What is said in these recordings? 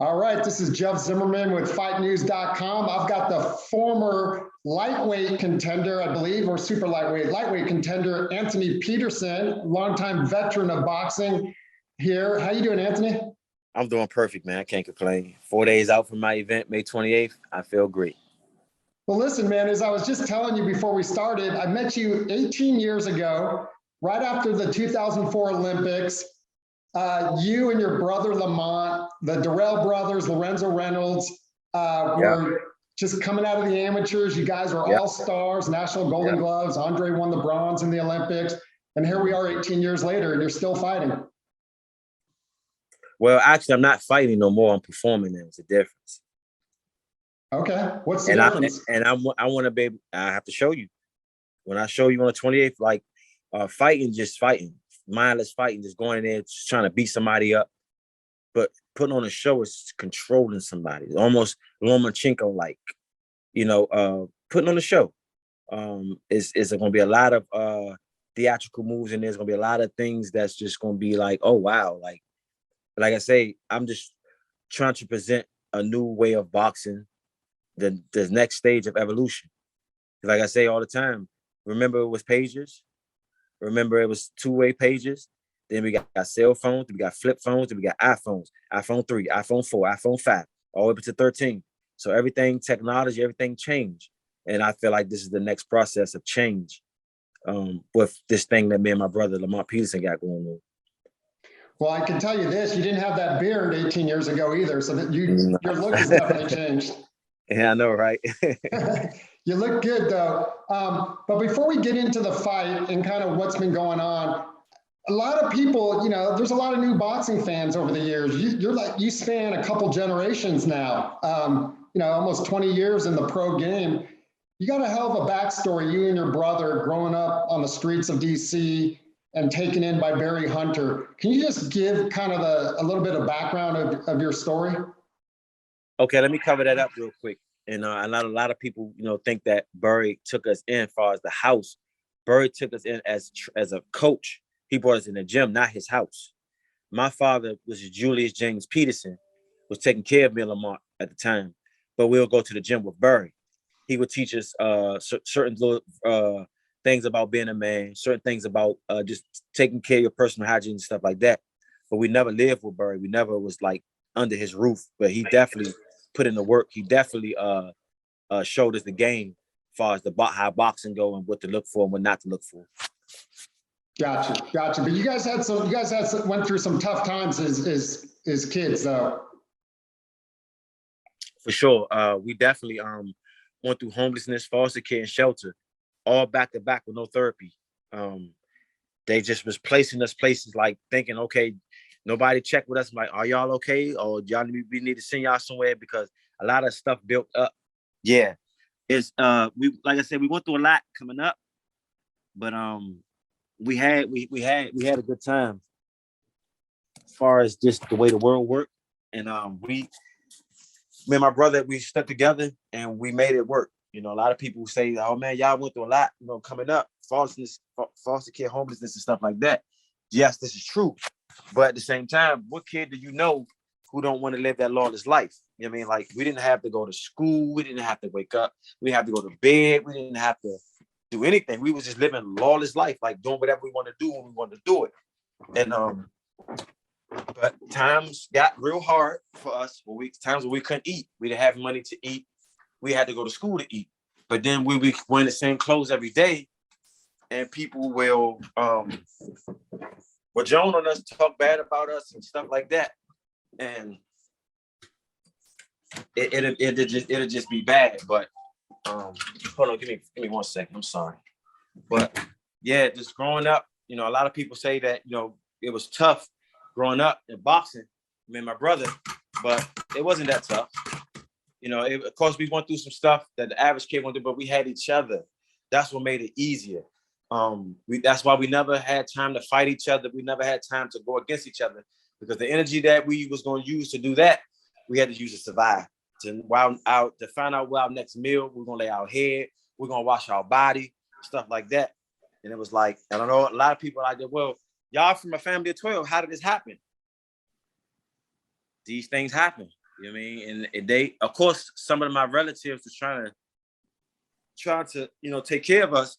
All right, this is Jeff Zimmerman with FightNews.com. I've got the former lightweight contender, I believe, or super lightweight contender, Anthony Peterson, longtime veteran of boxing here. How you doing, Anthony? I'm doing perfect, man. I can't complain. 4 days out from my event, May 28th. I feel great. Well, listen, man, as I was just telling you before we started, I met you 18 years ago, right after the 2004 Olympics. You and your brother Lamont, the Durrell brothers, Lorenzo Reynolds, were just coming out of the amateurs. You guys are all stars, national Golden Gloves. Andre won the bronze in the Olympics. And here we are 18 years later, and you're still fighting. Well, actually, I'm not fighting no more. I'm performing now. It's a difference. Okay. What's the difference? I want to be able, I have to show you. When I show you on the 28th, like fighting, just fighting. Mindless fighting, just going in there, just trying to beat somebody up. But putting on a show is controlling somebody. It's almost Lomachenko like, putting on a show. Is going to be a lot of theatrical moves, and there's going to be a lot of things that's just going to be like, oh wow, like I say, I'm just trying to present a new way of boxing, the next stage of evolution. Like I say all the time, remember it was pages. Remember, it was two-way pages. Then we got cell phones. Then we got flip phones. Then we got iPhones. iPhone 3, iPhone 4, iPhone 5, all the way up to 13. So everything, technology, everything changed. And I feel like this is the next process of change with this thing that me and my brother, Lamont Peterson, got going on. Well, I can tell you this. You didn't have that beard 18 years ago either. So that your look has definitely changed. Yeah, I know, right? You look good, though. But before we get into the fight and kind of what's been going on, a lot of people, there's a lot of new boxing fans over the years. You span a couple generations now, almost 20 years in the pro game. You got a hell of a backstory, you and your brother growing up on the streets of D.C. and taken in by Barry Hunter. Can you just give kind of a little bit of background of your story? Okay, let me cover that up real quick. And a lot of people, think that Barry took us in as far as the house. Barry took us in as a coach. He brought us in the gym, not his house. My father, which is Julius James Peterson, was taking care of me and Lamont at the time. But we'll go to the gym with Barry. He would teach us certain little things about being a man, certain things about just taking care of your personal hygiene and stuff like that. But we never lived with Barry. We never was like under his roof. But he definitely put in the work. He definitely showed us the game as far as how boxing go and what to look for and what not to look for. Gotcha. But you guys went through some tough times as kids, though. For sure. We definitely went through homelessness, foster care, and shelter, all back to back with no therapy. They just was placing us places like thinking, okay, nobody checked with us. I'm like, are y'all okay? Or we need to send y'all somewhere because a lot of stuff built up. Yeah. It's like I said, we went through a lot coming up, but we had a good time as far as just the way the world worked. And me and my brother, we stuck together and we made it work. A lot of people say, oh man, y'all went through a lot, coming up, foster care, homelessness and stuff like that. Yes, this is true. But at the same time, what kid do you know who don't want to live that lawless life? You know what I mean? Like, we didn't have to go to school. We didn't have to wake up. We didn't have to go to bed. We didn't have to do anything. We was just living a lawless life, like doing whatever we want to do when we wanted to do it. And but times got real hard for us. Times when we couldn't eat. We didn't have money to eat. We had to go to school to eat. But then we wearing the same clothes every day, and people will Joan on us, talk bad about us and stuff like that. And it'll just be bad. But hold on, give me 1 second. I'm sorry. But yeah, just growing up, a lot of people say that, it was tough growing up in boxing, me and my brother, but it wasn't that tough. Of course, we went through some stuff that the average kid went through, but we had each other. That's what made it easier. That's why we never had time to fight each other. We never had time to go against each other because the energy that we was going to use to do that, we had to use to survive. To find out where our next meal, we're going to lay our head, we're going to wash our body, stuff like that. And it was like, I don't know, a lot of people are like, well, y'all from a family of 12, how did this happen? These things happen. You know what I mean? And they, of course, some of my relatives was trying to, take care of us.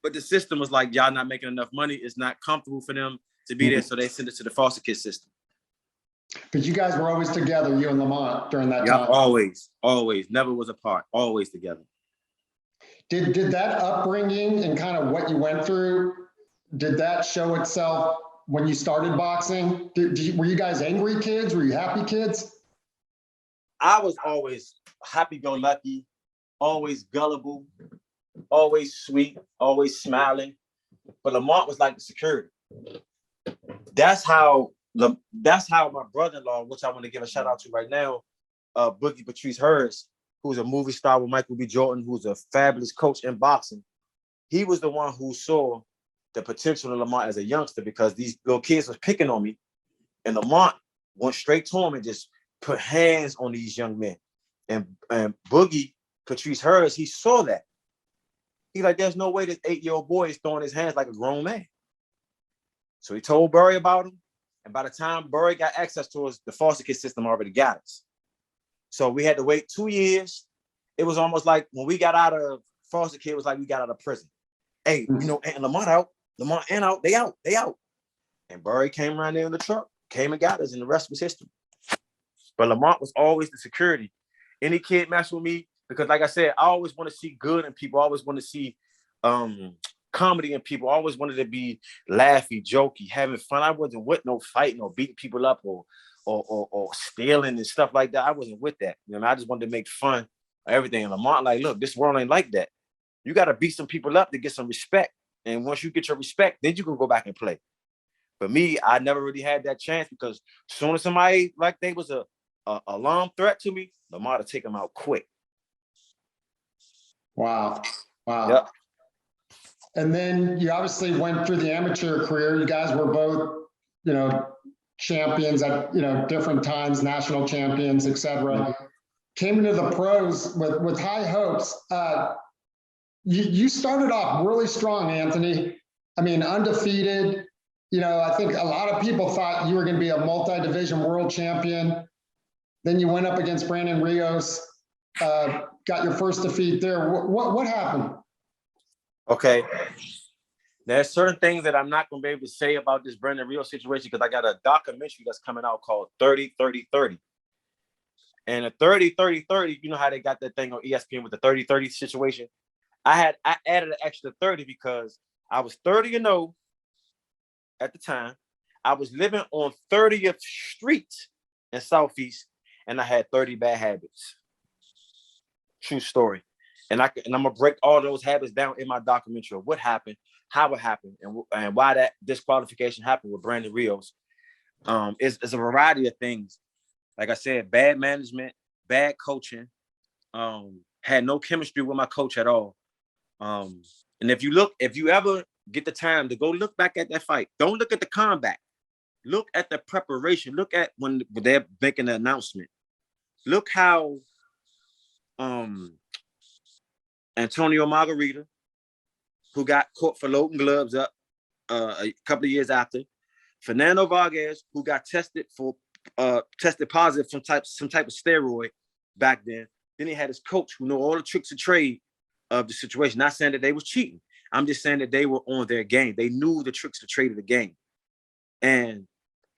But the system was like, y'all not making enough money. It's not comfortable for them to be there. So they sent it to the foster kid system. But you guys were always together, you and Lamont, during that Yeah, time. always. Never was apart. Always together. Did that upbringing and kind of what you went through, did that show itself when you started boxing? Were you guys angry kids? Were you happy kids? I was always happy-go-lucky, always gullible, always sweet, always smiling. But Lamont was like the security. That's how my brother-in-law, which I want to give a shout out to right now, Boogie Patrice Harris, who's a movie star with Michael B. Jordan, who's a fabulous coach in boxing. He was the one who saw the potential of Lamont as a youngster, because these little kids was picking on me, and Lamont went straight to him and just put hands on these young men. And Boogie Patrice Harris, he saw that. He's like, there's no way this 8-year-old boy is throwing his hands like a grown man. So he told Burry about him. And by the time Burry got access to us, the foster kid system already got us. So we had to wait 2 years. It was almost like when we got out of foster kid, it was like we got out of prison. Hey, and Lamont out. They out. And Burry came around there in the truck, came and got us, and the rest was history. But Lamont was always the security. Any kid mess with me, because like I said, I always want to see good in people. I always want to see comedy in people. I always wanted to be laughy, jokey, having fun. I wasn't with no fighting or beating people up or stealing and stuff like that. I wasn't with that. I just wanted to make fun of everything. And Lamont, like, look, this world ain't like that. You got to beat some people up to get some respect. And once you get your respect, then you can go back and play. But me, I never really had that chance, because as soon as somebody like they was a alarm threat to me, Lamont would take them out quick. Wow. Yep. And then you obviously went through the amateur career. You guys were both, champions at, different times, national champions, et cetera. Mm-hmm. Came into the pros with high hopes. You started off really strong, Anthony. I mean, undefeated. I think a lot of people thought you were going to be a multi-division world champion. Then you went up against Brandon Rios, got your first defeat there. What happened? Okay. There's certain things that I'm not going to be able to say about this Brandon Rios situation, because I got a documentary that's coming out called 30-30-30. And a 30-30-30, you know how they got that thing on ESPN with the 30-30 situation? I added an extra 30 because I was 30-0 at the time. I was living on 30th Street in Southeast, and I had 30 bad habits. True story. And I'm gonna break all those habits down in my documentary of what happened, how it happened, and why that disqualification happened with Brandon Rios. It's a variety of things. Like I said, bad management, bad coaching, had no chemistry with my coach at all. And if you ever get the time to go look back at that fight, don't look at the combat. Look at the preparation. Look at when they're making the announcement. Look how Antonio Margarita, who got caught for loading gloves up a couple of years after, Fernando Vargas, who got tested positive some type of steroid back then. Then he had his coach who knew all the tricks of trade of the situation. Not saying that they was cheating. I'm just saying that they were on their game. They knew the tricks of trade of the game. And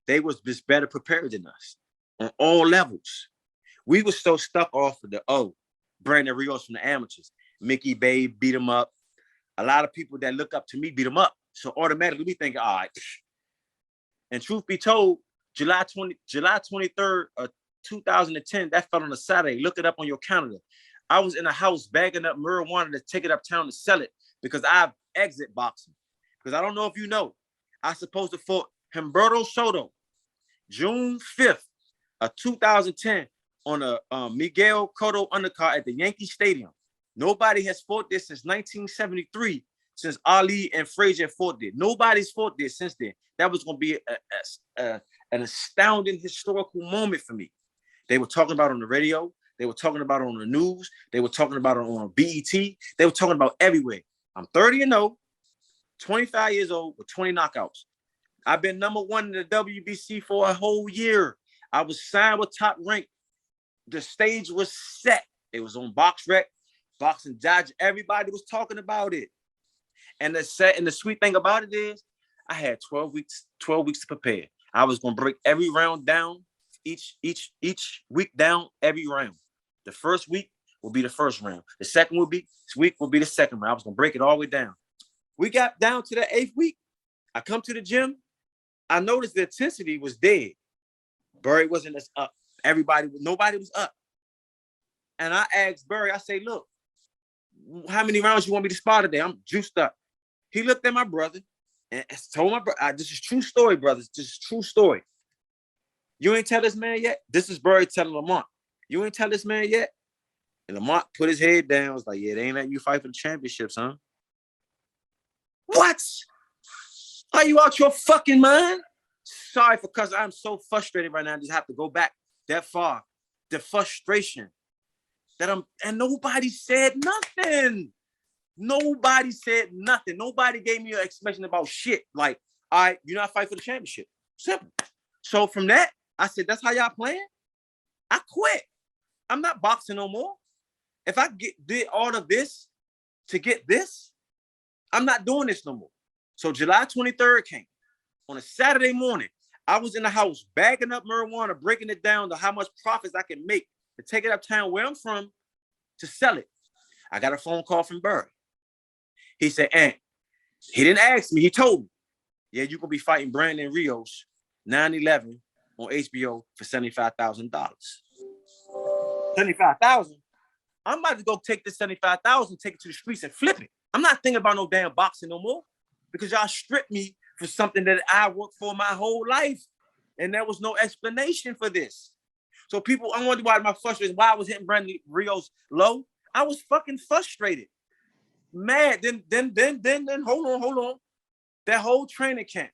they was just better prepared than us on all levels. We were so stuck off of Brandon Rios from the amateurs. Mickey Bay beat him up. A lot of people that look up to me beat him up. So automatically we think, all right. And truth be told, July 23rd of 2010, that fell on a Saturday. Look it up on your calendar. I was in a house bagging up marijuana to take it uptown to sell it because I've exit boxing. Because I don't know if you know, I supposed to fought Humberto Soto June 5th of 2010 on a Miguel Cotto undercard at the Yankee Stadium. Nobody has fought this since 1973, since Ali and Frazier fought this. Nobody's fought this since then. That was going to be an astounding historical moment for me. They were talking about it on the radio. They were talking about it on the news. They were talking about it on BET. They were talking about everywhere. I'm 30-0, 25 years old with 20 knockouts. I've been #1 in the WBC for a whole year. I was signed with Top Rank the stage was set. It was on Box Rec, Boxing Dodge. Everybody was talking about it. And the sweet thing about it is I had 12 weeks to prepare. I was gonna break every round down, each week down every round. The first week will be the first round. The second week will be the second round. I was gonna break it all the way down. We got down to the 8th week. I come to the gym. I noticed the intensity was dead. Burry wasn't as up. Nobody was up. And I asked Burry, I say, look, how many rounds you want me to spar today? I'm juiced up. He looked at my brother and told my brother, this is true story, brothers. This is true story. You ain't tell this man yet? This is Burry telling Lamont. You ain't tell this man yet? And Lamont put his head down. Was like, yeah, they ain't letting you fight for the championships, huh? What? Are you out your fucking mind? Sorry for cussing. I'm so frustrated right now. I just have to go back that far. The frustration and nobody said nothing. Nobody said nothing. Nobody gave me an explanation about shit. Like, all right, you're not fighting for the championship. Simple. So from that, I said, that's how y'all playing? I quit. I'm not boxing no more. If I did all of this to get this, I'm not doing this no more. So July 23rd came. On a Saturday morning, I was in the house bagging up marijuana, breaking it down to how much profits I can make to take it uptown where I'm from to sell it. I got a phone call from Burry. He said, Ant, he didn't ask me. He told me, yeah, you're going to be fighting Brandon Rios 9/11 on HBO for $75,000. $75,000? I'm about to go take this $75,000, take it to the streets and flip it. I'm not thinking about no damn boxing no more because y'all stripped me for something that I worked for my whole life. And there was no explanation for this. So people, I wonder why my frustration, why I was hitting Brandon Rios low. I was fucking frustrated. Mad. Then, hold on. That whole training camp,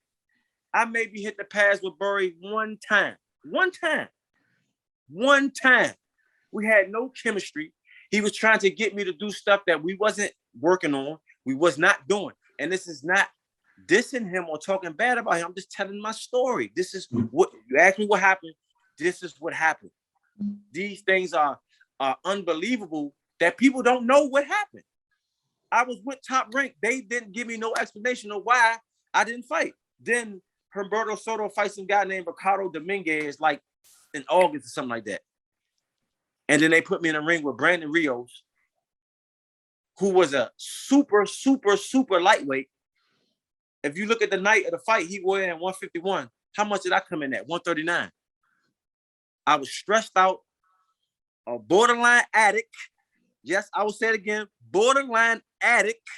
I maybe hit the pads with Burry one time. We had no chemistry. He was trying to get me to do stuff that we wasn't working on. We was not doing. And this is not dissing him or talking bad about him. I'm just telling my story. This is what you asked me what happened. This is what happened. These things are unbelievable that people don't know what happened. I was with Top Rank. They didn't give me no explanation of why I didn't fight. Then Humberto Soto fights some guy named Ricardo Dominguez like in August or something like that. And then they put me in a ring with Brandon Rios, who was a super lightweight. If you look at the night of the fight, he weighed in 151. How much did I come in at? 139. I was stressed out, a borderline addict. Yes, I will say it again, borderline addict.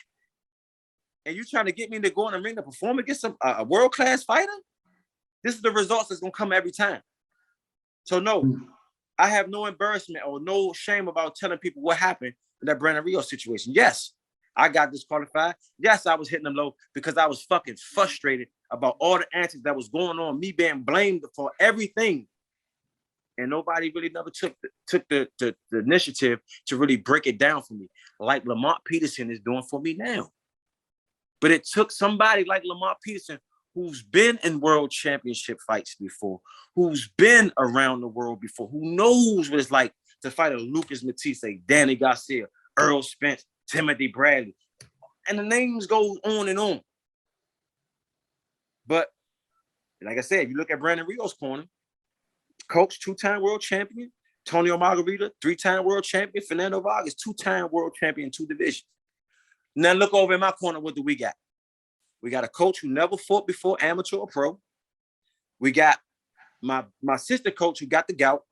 And you trying to get me to go in the ring to perform against a world-class fighter? This is the results that's going to come every time. So no, I have no embarrassment or no shame about telling people what happened in that Brandon Rios situation. Yes, I got disqualified. Yes, I was hitting them low because I was fucking frustrated about all the antics that was going on, me being blamed for everything. And nobody really never took the initiative to really break it down for me, like Lamont Peterson is doing for me now. But it took somebody like Lamont Peterson, who's been in world championship fights before, who's been around the world before, who knows what it's like to fight a Lucas Matisse, Danny Garcia, Earl Spence, Timothy Bradley. And the names go on and on. But like I said, you look at Brandon Rios' corner, coach, 2-time world champion, Tonio Margarita, 3-time world champion, Fernando Vargas, 2-time world champion, 2 divisions. Now look over in my corner, what do we got? We got a coach who never fought before, amateur or pro. We got my sister coach who got the gout.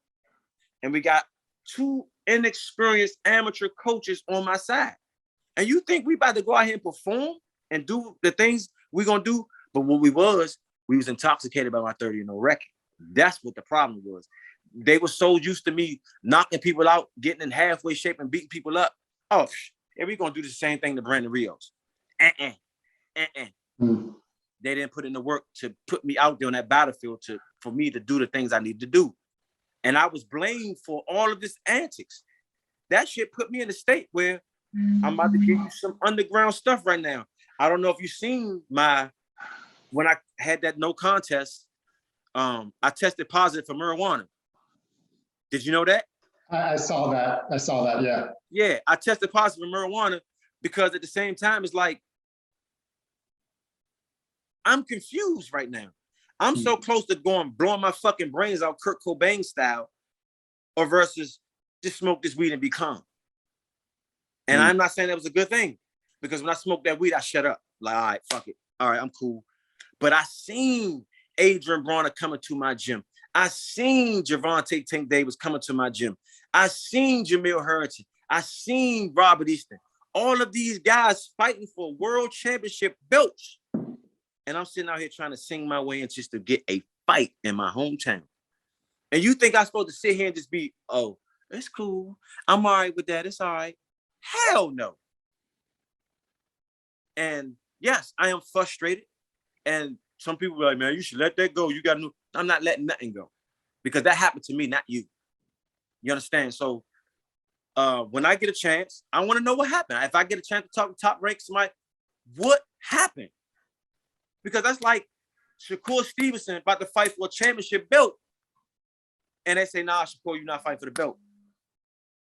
And we got 2 inexperienced amateur coaches on my side. And you think we about to go out here and perform and do the things we're going to do? But what we was intoxicated by my 30-0 record. That's what the problem was. They were so used to me knocking people out, getting in halfway shape and beating people up. Oh, and we're going to do the same thing to Brandon Rios. They didn't put in the work to put me out there on that battlefield for me to do the things I need to do. And I was blamed for all of this antics. That shit put me in a state where I'm about to give you some underground stuff right now. I don't know if you've seen when I had that no contest, I tested positive for marijuana. Did you know that? I saw that. I saw that. Yeah. Yeah, I tested positive for marijuana because at the same time, it's like, I'm confused right now. I'm so close to blowing my fucking brains out Kurt Cobain style, or versus just smoke this weed and be calm. And I'm not saying that was a good thing, because when I smoked that weed, I shut up. Like, all right, fuck it. All right, I'm cool. But I seen Adrian Bronner coming to my gym. I seen Javante Tank Davis coming to my gym. I seen Jamil Harrington. I seen Robert Easton. All of these guys fighting for world championship belts. And I'm sitting out here trying to sing my way in just to get a fight in my hometown. And you think I'm supposed to sit here and just be, oh, it's cool. I'm all right with that. It's all right. Hell no. And yes, I am frustrated. And some people are like, man, you should let that go. You got to. I'm not letting nothing go, because that happened to me, not you. You understand? So when I get a chance, I want to know what happened. If I get a chance to talk to Top Rank, somebody, what happened? Because that's like Shakur Stevenson about to fight for a championship belt. And they say, nah, Shakur, you're not fighting for the belt.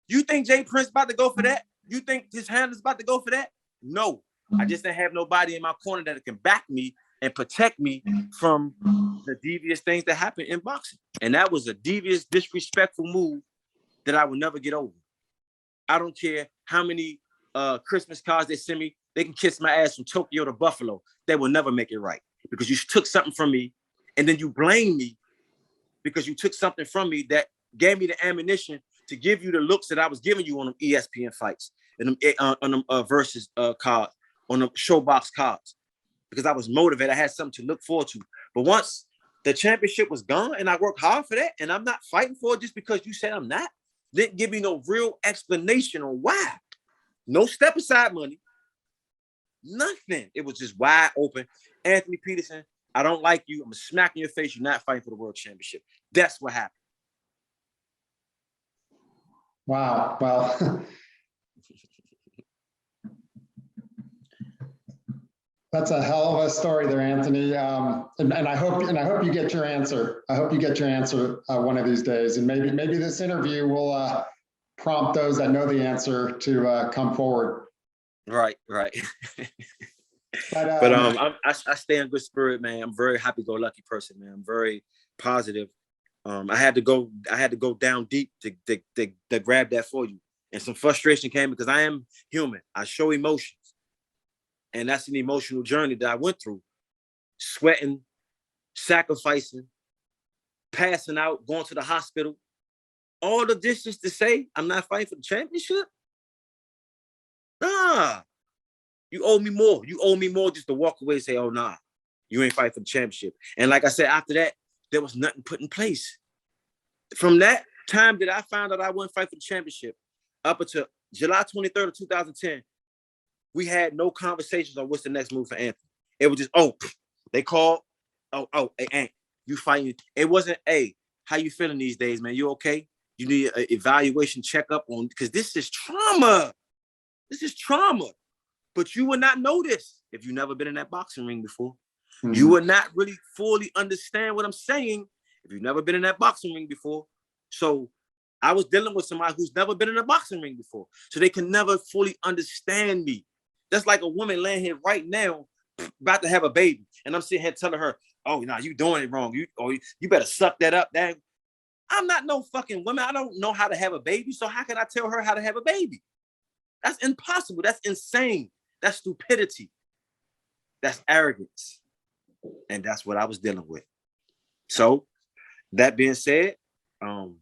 You think Jay Prince about to go for that? You think his handler's about to go for that? No. I just didn't have nobody in my corner that can back me and protect me from the devious things that happen in boxing. And that was a devious, disrespectful move that I will never get over. I don't care how many Christmas cards they send me. They can kiss my ass from Tokyo to Buffalo. They will never make it right, because you took something from me and then you blame me because you took something from me that gave me the ammunition to give you the looks that I was giving you on them ESPN fights and on them versus cards, on the showbox cards, because I was motivated. I had something to look forward to. But once the championship was gone and I worked hard for that, and I'm not fighting for it just because you said I'm not, didn't give me no real explanation on why. No step aside money, nothing. It was just wide open. Anthony Peterson, I don't like you. I'm gonna smack in your face. You're not fighting for the world championship. That's what happened. Wow. Well, that's a hell of a story there, Anthony. And I hope you get your answer. I hope you get your answer one of these days. And maybe this interview will prompt those that know the answer to come forward. Right. But I stay in good spirit, man. I'm a very happy-go-lucky person, man. I'm very positive. I had to go down deep to grab that for you. And some frustration came because I am human. I show emotions. And that's an emotional journey that I went through. Sweating, sacrificing, passing out, going to the hospital. All of this is to say I'm not fighting for the championship? Nah. You owe me more. You owe me more just to walk away and say, oh, nah, you ain't fighting for the championship. And like I said, after that, there was nothing put in place. From that time that I found out I wouldn't fight for the championship up until July 23rd of 2010, we had no conversations on what's the next move for Anthony. It was just, they called, hey, Ant, you fighting. It wasn't, hey, how you feeling these days, man? You okay? You need an evaluation checkup on, because this is trauma. This is trauma. But you would not know this if you've never been in that boxing ring before. Mm-hmm. You would not really fully understand what I'm saying if you've never been in that boxing ring before. So I was dealing with somebody who's never been in a boxing ring before. So they can never fully understand me. That's like a woman laying here right now, about to have a baby. And I'm sitting here telling her, oh, no, you doing it wrong. You better suck that up. I'm not no fucking woman. I don't know how to have a baby. So how can I tell her how to have a baby? That's impossible. That's insane. That's stupidity. That's arrogance. And that's what I was dealing with. So that being said, like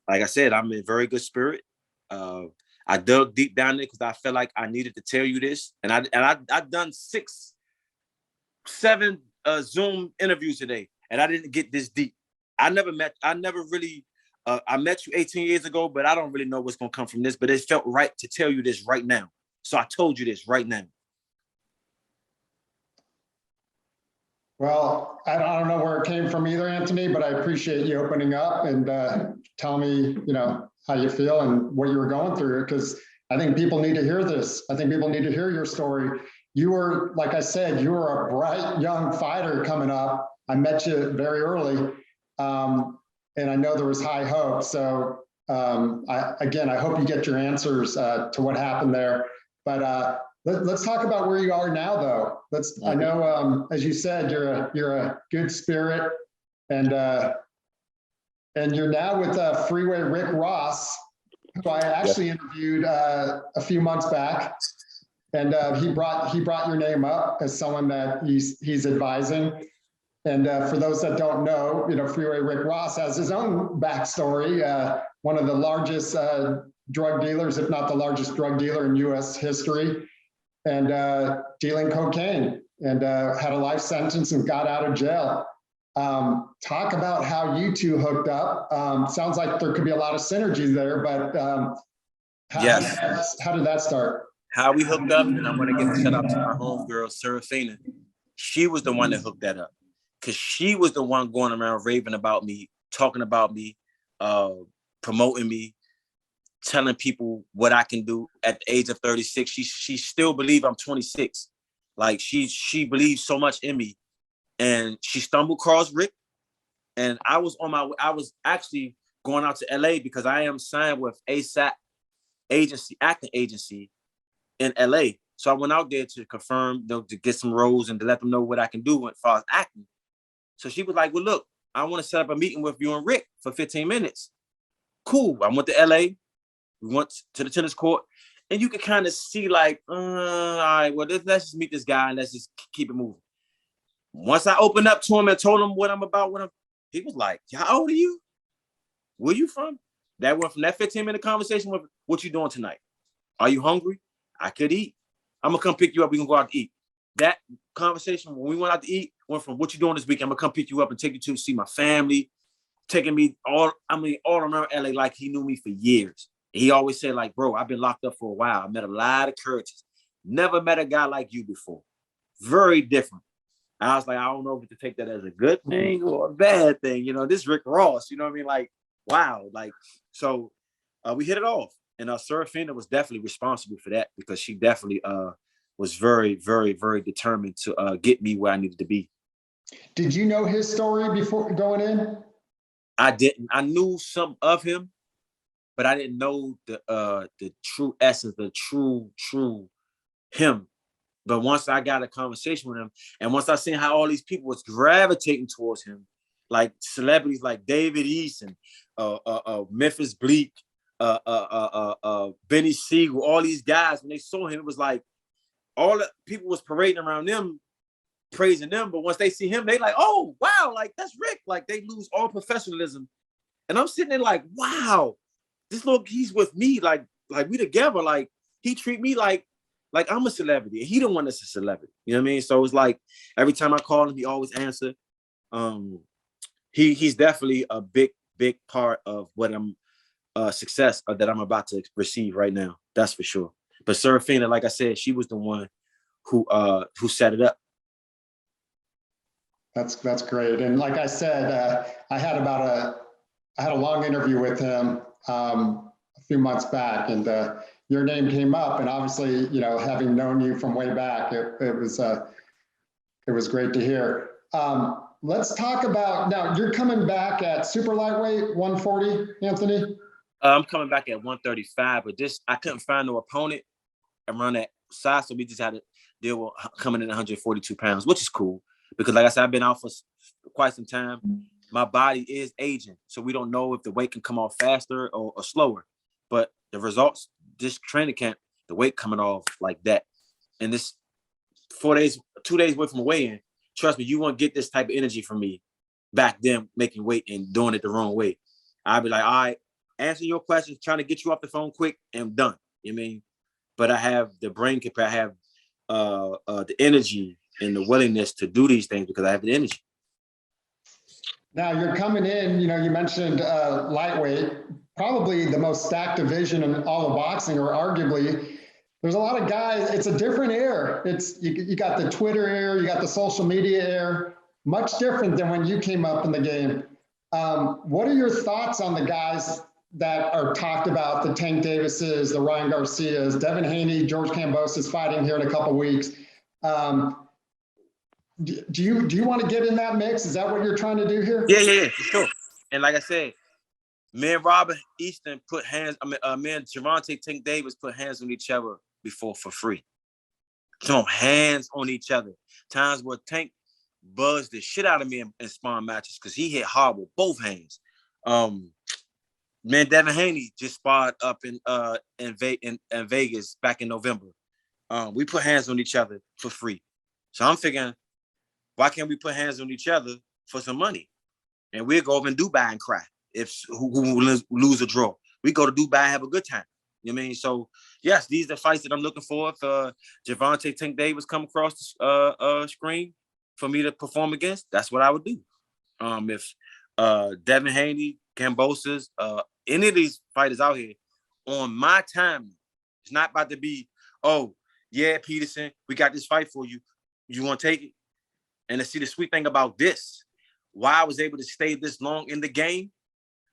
I said, I'm in very good spirit. I dug deep down there because I felt like I needed to tell you this. And I've done 6, 7 Zoom interviews today, and I didn't get this deep. I met you 18 years ago, but I don't really know what's going to come from this, but it felt right to tell you this right now. So I told you this right now. Well, I don't know where it came from either, Anthony, but I appreciate you opening up and telling me, how you feel and what you were going through, because I think people need to hear this. I think people need to hear your story. You were, like I said, you were a bright young fighter coming up. I met you very early, and I know there was high hope. So I hope you get your answers to what happened there. But let's talk about where you are now, though. I know, as you said, you're a good spirit, and you're now with Freeway Rick Ross, who I actually interviewed a few months back, and he brought your name up as someone that he's advising. And for those that don't know, Freeway Rick Ross has his own backstory. One of the largest drug dealers, if not the largest drug dealer in U.S. history, and dealing cocaine, and had a life sentence and got out of jail. Talk about how you two hooked up. Sounds like there could be a lot of synergies there, but how did that start? How we hooked up, and I'm going to give a shout out to my homegirl, Serafina. She was the one that hooked that up, because she was the one going around raving about me, talking about me, promoting me, telling people what I can do at the age of 36. She still believes I'm 26. Like she believes so much in me. And she stumbled across Rick. And I was actually going out to LA because I am signed with ASAP acting agency in LA. So I went out there to confirm, to get some roles and to let them know what I can do as far as acting. So she was like, well, look, I want to set up a meeting with you and Rick for 15 minutes. Cool. I went to LA. We went to the tennis court, and you could kind of see like, all right, well, let's just meet this guy and let's just keep it moving. Once I opened up to him and told him what I'm about, he was like, how old are you? Where you from? That went from that 15-minute conversation with, what you doing tonight? Are you hungry? I could eat. I'm gonna come pick you up. We can go out to eat. That conversation when we went out to eat went from, what you doing this week? I'm gonna come pick you up and take you to see my family, taking me all around LA like he knew me for years. He always said, like, bro, I've been locked up for a while. I met a lot of courageous. Never met a guy like you before. Very different. I was like, I don't know if to take that as a good thing or a bad thing. This Rick Ross, you know what I mean? Like, wow. Like, so we hit it off. And Serafina was definitely responsible for that, because she definitely was very, very, very determined to get me where I needed to be. Did you know his story before going in? I didn't. I knew some of him, but I didn't know the true essence, the true him. But once I got a conversation with him, and once I seen how all these people was gravitating towards him, like celebrities like David East and Memphis Bleak, Benny Siegel, all these guys, when they saw him, it was like all the people was parading around them, praising them. But once they see him, they like, oh, wow, like that's Rick. Like they lose all professionalism. And I'm sitting there like, wow, he's with me, like we together, like he treat me like I'm a celebrity. He don't want us a celebrity. You know what I mean? So it's like every time I call him, he always answer. He's definitely a big part of what I'm success that I'm about to receive right now. That's for sure. But Serafina, like I said, she was the one who set it up. That's great. And like I said, I had a long interview with him a few months back, and your name came up, and obviously, having known you from way back, it was great to hear. Let's talk about, now you're coming back at super lightweight 140, Anthony? I'm coming back at 135, but I couldn't find no opponent around that size, so we just had to deal with coming in 142 pounds, which is cool, because like I said, I've been out for quite some time. My body is aging, so we don't know if the weight can come off faster or slower. But the results, this training camp, the weight coming off like that. And this 2 days away from a weigh-in, trust me, you won't get this type of energy from me back then, making weight and doing it the wrong way. I'll be like, all right, answer your questions, trying to get you off the phone quick, and done. You know what I mean? But I have the brain capacity, I have the energy and the willingness to do these things because I have the energy. Now you're coming in, you mentioned lightweight, probably the most stacked division in all of boxing, or arguably. There's a lot of guys, it's a different era. You got the Twitter era, you got the social media era, much different than when you came up in the game. What are your thoughts on the guys that are talked about, the Tank Davises, the Ryan Garcias, Devin Haney, George Kambosos fighting here in a couple weeks? Do you want to get in that mix? Is that what you're trying to do here? Yeah, for sure. And like I said, Me and Robert Easton put hands. Me and Gervonta Tank Davis put hands on each other before for free. So hands on each other. Times where Tank buzzed the shit out of me in spawn matches because he hit horrible both hands. Man, Devin Haney just sparred up in Vegas back in November. We put hands on each other for free. So I'm thinking, why can't we put hands on each other for some money? And we'll go over in Dubai and cry if who lose or draw. We go to Dubai and have a good time. You know what I mean? So, yes, these are the fights that I'm looking for. If Gervonta Tank Davis come across the screen for me to perform against, that's what I would do. If Devin Haney, Cambosis, any of these fighters out here on my time, it's not about to be, oh, yeah, Peterson, we got this fight for you. You want to take it? And to see the sweet thing about this, why I was able to stay this long in the game,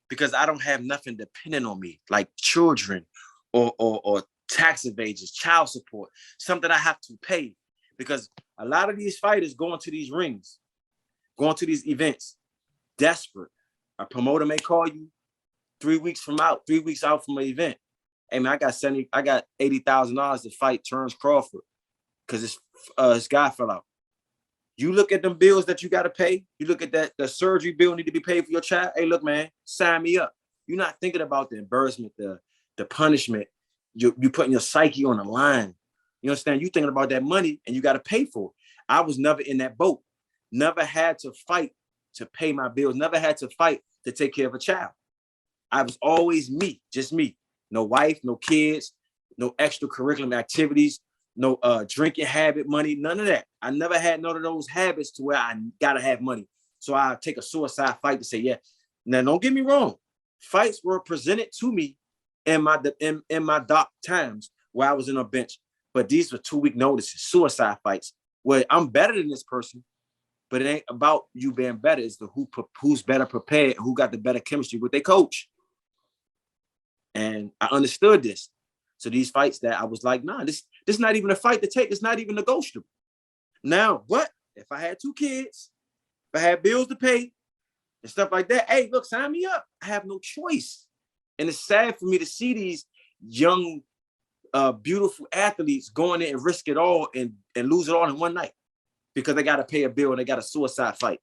because I don't have nothing dependent on me, like children or tax evasions, child support, something I have to pay. Because a lot of these fighters going to these rings, going to these events, desperate. A promoter may call you 3 weeks out from an event. Hey man, I got $80,000 to fight Terrence Crawford because his guy fell out. You look at them bills that you got to pay. You look at the surgery bill need to be paid for your child. Hey, look, man, sign me up. You're not thinking about the embarrassment, the punishment. You putting your psyche on the line. You understand? You thinking about that money and you got to pay for it. I was never in that boat. Never had to fight to pay my bills. Never had to fight to take care of a child. I was always me, just me. No wife, no kids, no extracurricular activities, no drinking habit, money, none of that. I never had none of those habits to where I gotta have money. So I take a suicide fight to say, yeah. Now, don't get me wrong. Fights were presented to me in my dark times where I was in a bench. But these were 2-week notices, suicide fights, where I'm better than this person, but it ain't about you being better. It's who's better prepared, who got the better chemistry with their coach. And I understood this. So these fights that I was like, nah, this is not even a fight to take. It's not even negotiable. Now, what? If I had 2 kids, if I had bills to pay and stuff like that, hey, look, sign me up. I have no choice. And it's sad for me to see these young, beautiful athletes going in and risk it all and lose it all in one night because they got to pay a bill and they got a suicide fight.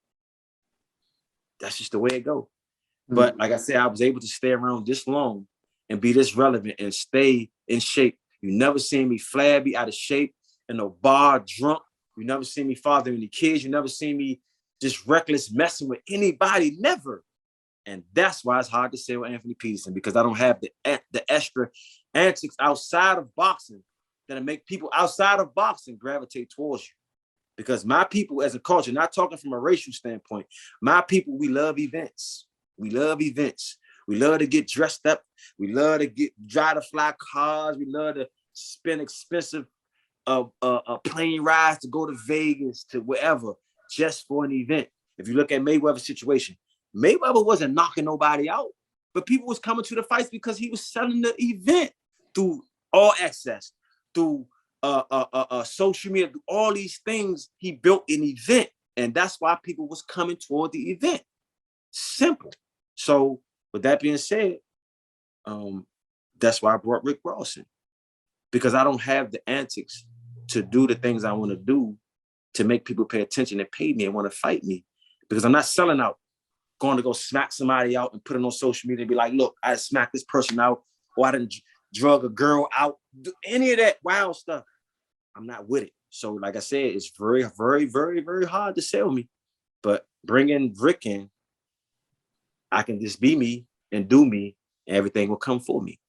That's just the way it goes. Mm-hmm. But like I said, I was able to stay around this long and be this relevant and stay in shape. You never seen me flabby, out of shape, in a bar, drunk. You never seen me fathering any kids. You never seen me just reckless messing with anybody, never. And that's why it's hard to say with Anthony Peterson, because I don't have the extra antics outside of boxing that make people outside of boxing gravitate towards you. Because my people as a culture, not talking from a racial standpoint, my people, we love events. We love events. We love to get dressed up. We love to drive to fly cars. We love to spend expensive plane rides to go to Vegas, to wherever, just for an event. If you look at Mayweather's situation, Mayweather wasn't knocking nobody out, but people was coming to the fights because he was selling the event through all access, through social media, through all these things. He built an event, and that's why people was coming toward the event. Simple. So with that being said, that's why I brought Rick Ross in, because I don't have the antics to do the things I want to do to make people pay attention and pay me and want to fight me, because I'm not selling out, going to go smack somebody out and put it on social media and be like, look, I smacked this person out, or I didn't drug a girl out, do any of that wild stuff. I'm not with it. So like I said, it's very, very, very, very hard to sell me, but bringing Rick in, I can just be me and do me, and everything will come for me.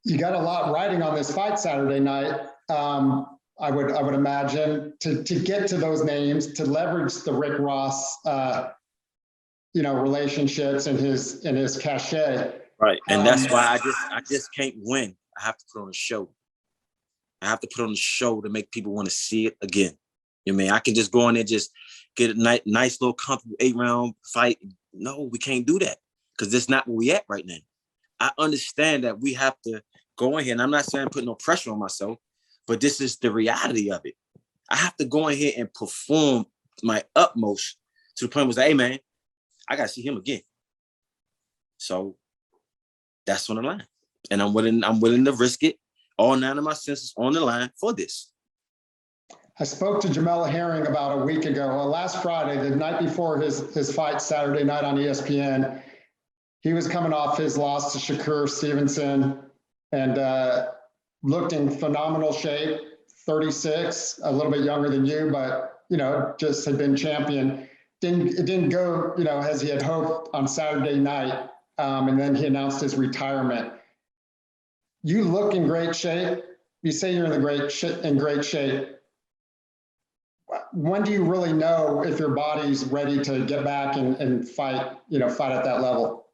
You got a lot riding on this fight Saturday night. I would imagine to get to those names, to leverage the Rick Ross, relationships and his cachet. Right, and that's why I just can't win. I have to put on a show. I have to put on a show to make people want to see it again. You know what I mean? I can just go in there, just get a nice little comfortable 8-round fight. No, we can't do that, because that's not where we at right now. I understand that we have to go in here, and I'm not saying put no pressure on myself, but this is the reality of it. I have to go in here and perform my utmost to the point where, hey man, I gotta see him again. So that's on the line. And I'm willing to risk it, all 9 of my senses on the line for this. I spoke to Jamel Herring about a week ago, last Friday, the night before his fight Saturday night on ESPN. He was coming off his loss to Shakur Stevenson and looked in phenomenal shape, 36, a little bit younger than you, but, just had been champion. It didn't go, as he had hoped on Saturday night. And then he announced his retirement. You look in great shape. You say you're in great shape. When do you really know if your body's ready to get back and fight, fight at that level?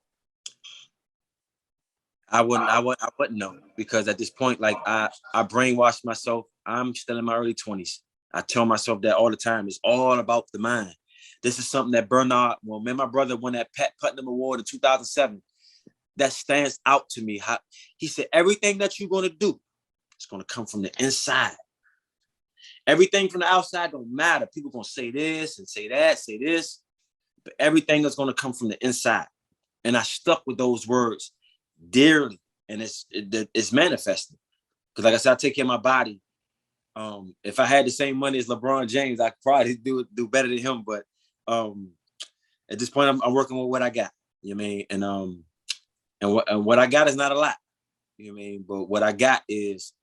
I wouldn't know, because at this point, like I brainwashed myself. I'm still in my early 20s. I tell myself that all the time. It's all about the mind. This is something that Bernard, me and my brother won that Pat Putnam Award in 2007. That stands out to me. He said, everything that you're going to do, it's going to come from the inside. Everything from the outside don't matter. People going to say this and say that, say this, but everything is going to come from the inside. And I stuck with those words dearly, and it's manifesting. Because like I said, I take care of my body. If I had the same money as LeBron James, I could probably do better than him. But at this point, I'm working with what I got. You know what I mean? And what I got is not a lot. You know what I mean? But what I got is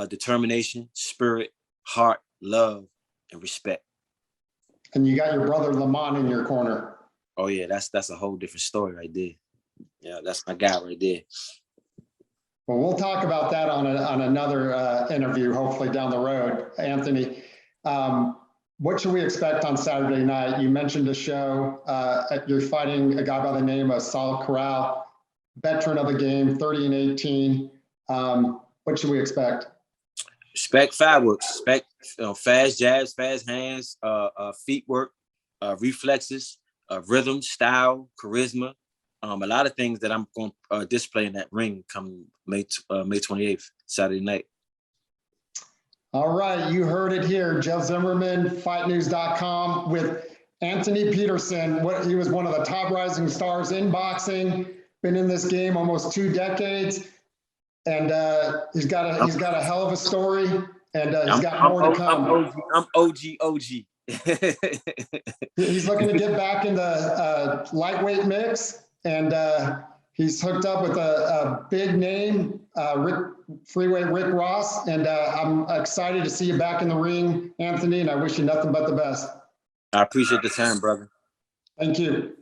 determination, spirit, heart, love, and respect. And you got your brother Lamont in your corner. Oh yeah, that's a whole different story right there. Yeah, that's my guy right there. Well, we'll talk about that on another interview, hopefully down the road. Anthony, what should we expect on Saturday night? You mentioned a show. You're fighting a guy by the name of Saul Corral, veteran of the game, 30-18. What should we expect? Respect fireworks. Respect fast jabs, fast hands, feet work, reflexes, rhythm, style, charisma. A lot of things that I'm going to display in that ring come May 28th, Saturday night. All right, you heard it here. Jeff Zimmerman, FightNews.com with Anthony Peterson. He was one of the top rising stars in boxing. Been in this game almost 2 decades, and he's got a hell of a story, and he's got more to come. I'm OG. He's looking to get back in the lightweight mix, and he's hooked up with a big name, Freeway Rick Ross, and I'm excited to see you back in the ring, Anthony, and I wish you nothing but the best. I appreciate the time, brother. Thank you.